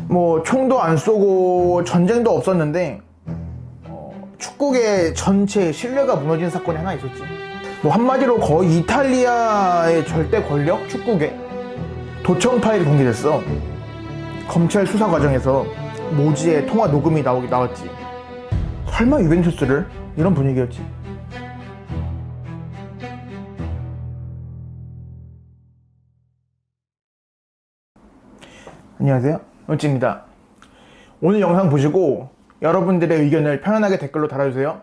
뭐 총도 안 쏘고 전쟁도 없었는데 축구계 전체 신뢰가 무너진 사건이 하나 있었지. 뭐 한마디로 거의 이탈리아의 절대 권력 축구계 도청 파일이 공개됐어. 검찰 수사 과정에서 모지의 통화 녹음이 나왔지. 설마 유벤투스를? 이런 분위기였지. 안녕하세요, 은지입니다. 오늘 영상 보시고 여러분들의 의견을 편안하게 댓글로 달아주세요.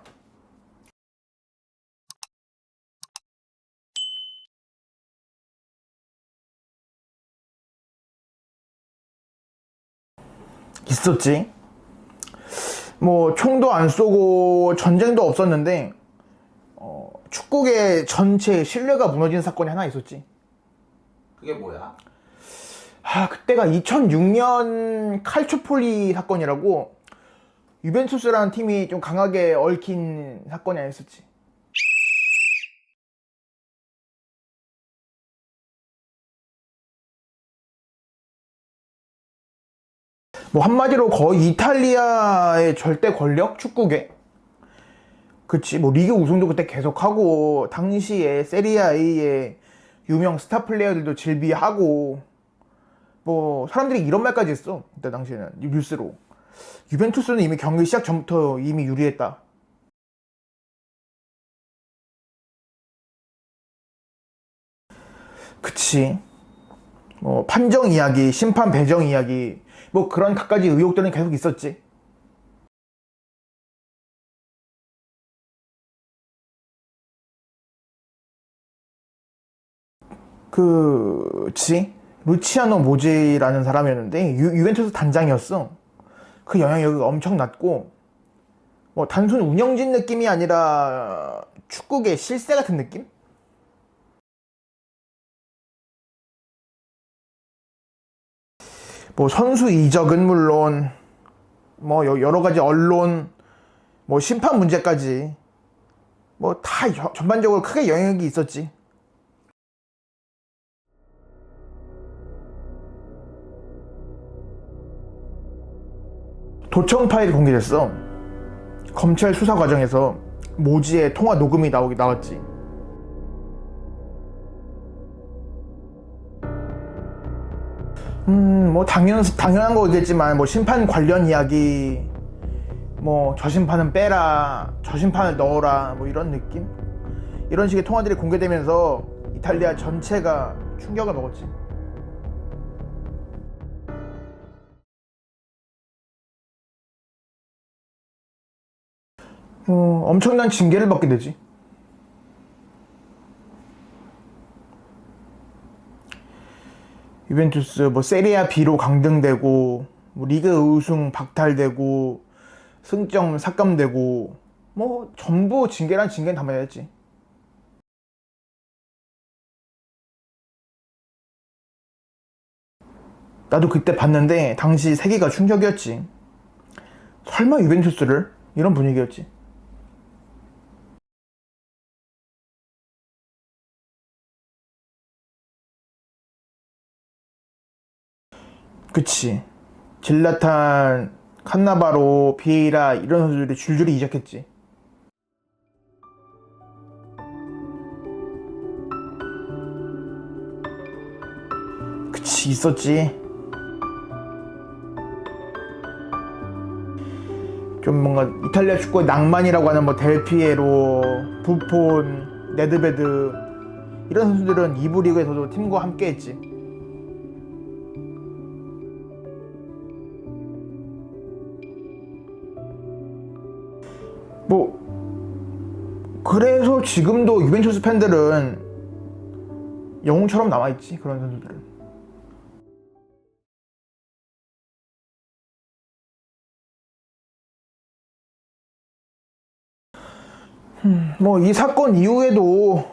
있었지. 뭐 총도 안 쏘고 전쟁도 없었는데 축구계 전체 신뢰가 무너진 사건이 하나 있었지. 그게 뭐야? 그때가 2006년 칼초폴리 사건이라고 유벤투스라는 팀이 좀 강하게 얽힌 사건이 아니었었지. 뭐 한마디로 거의 이탈리아의 절대 권력 축구계. 그치, 뭐 리그 우승도 그때 계속하고 당시에 세리아A의 유명 스타 플레이어들도 질비하고 뭐 사람들이 이런 말까지 했어. 그때 당시에는 뉴스로 유벤투스는 이미 경기 시작 전부터 이미 유리했다. 그치. 뭐 판정 이야기, 심판 배정 이야기, 뭐 그런 갖가지 의혹들은 계속 있었지. 그치. 루치아노 모지라는 사람이었는데 유벤투스 단장이었어. 그 영향력이 엄청났고 뭐 단순 운영진 느낌이 아니라 축구계 실세 같은 느낌? 뭐 선수 이적은 물론 뭐 여러 가지 언론, 뭐 심판 문제까지 뭐 다 전반적으로 크게 영향이 있었지. 도청 파일이 공개됐어. 검찰 수사 과정에서 모지의 통화 녹음이 나왔지. 뭐 당연한 거겠지만 뭐 심판 관련 이야기, 뭐 저 심판은 빼라, 저 심판을 넣어라, 뭐 이런 느낌? 이런 식의 통화들이 공개되면서 이탈리아 전체가 충격을 먹었지. 엄청난 징계를 받게 되지. 유벤투스 뭐 세리아 B로 강등되고, 뭐 리그 우승 박탈되고, 승점 삭감되고, 뭐 전부 징계란 징계는 다 맞았지. 나도 그때 봤는데 당시 세계가 충격이었지. 설마 유벤투스를? 이런 분위기였지. 그치. 질라탄, 칸나바로, 비에이라 이런 선수들이 줄줄이 이적했지. 그치, 있었지. 좀 뭔가 이탈리아 축구의 낭만이라고 하는 뭐 델피에로, 부폰, 네드베드 이런 선수들은 2부 리그에서도 팀과 함께 했지. 뭐 그래서 지금도 유벤투스 팬들은 영웅처럼 남아있지. 그런 선수들은. 뭐 이 사건 이후에도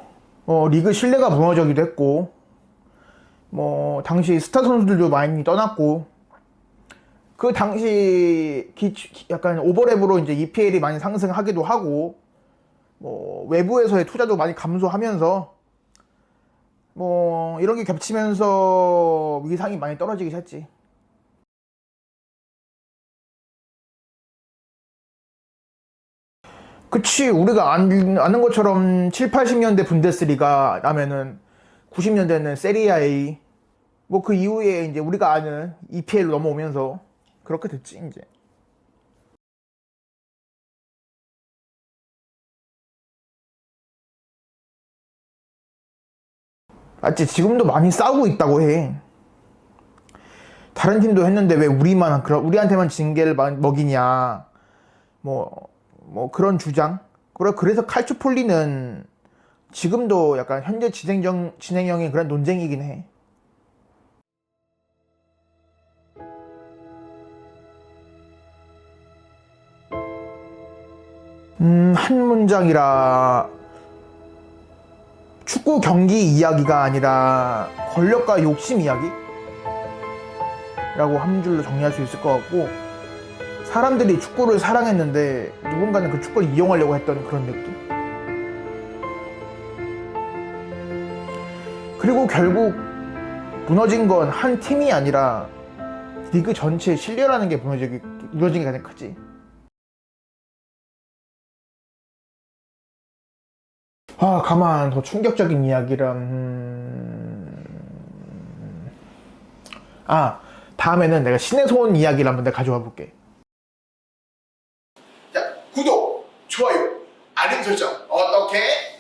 리그 신뢰가 무너지기도 했고, 뭐 당시 스타 선수들도 많이 떠났고, 그 당시 약간 오버랩으로 이제 EPL이 많이 상승하기도 하고, 뭐 외부에서의 투자도 많이 감소하면서 뭐 이런 게 겹치면서 위상이 많이 떨어지기 시작했지. 그치, 우리가 아는 것처럼 7, 80년대 분데스리가 라면은 90년대는 세리아 A, 뭐 그 이후에 이제 우리가 아는 EPL로 넘어오면서 그렇게 됐지, 이제. 맞지? 지금도 많이 싸우고 있다고 해. 다른 팀도 했는데 왜 우리한테만 징계를 먹이냐. 뭐 그런 주장? 그래서 칼초폴리는 지금도 약간 현재 진행형인 그런 논쟁이긴 해. 한 문장이라 축구 경기 이야기가 아니라 권력과 욕심 이야기라고 한 줄로 정리할 수 있을 것 같고, 사람들이 축구를 사랑했는데 누군가는 그 축구를 이용하려고 했던 그런 느낌. 그리고 결국 무너진 건 한 팀이 아니라 리그 전체의 신뢰라는 게 무너진 게 가장 크지. 가만 더 충격적인 이야기란. 다음에는 내가 신의 소원 이야기를 한번 내가 가져와 볼게. 자, 구독, 좋아요, 알림 설정 어떻게?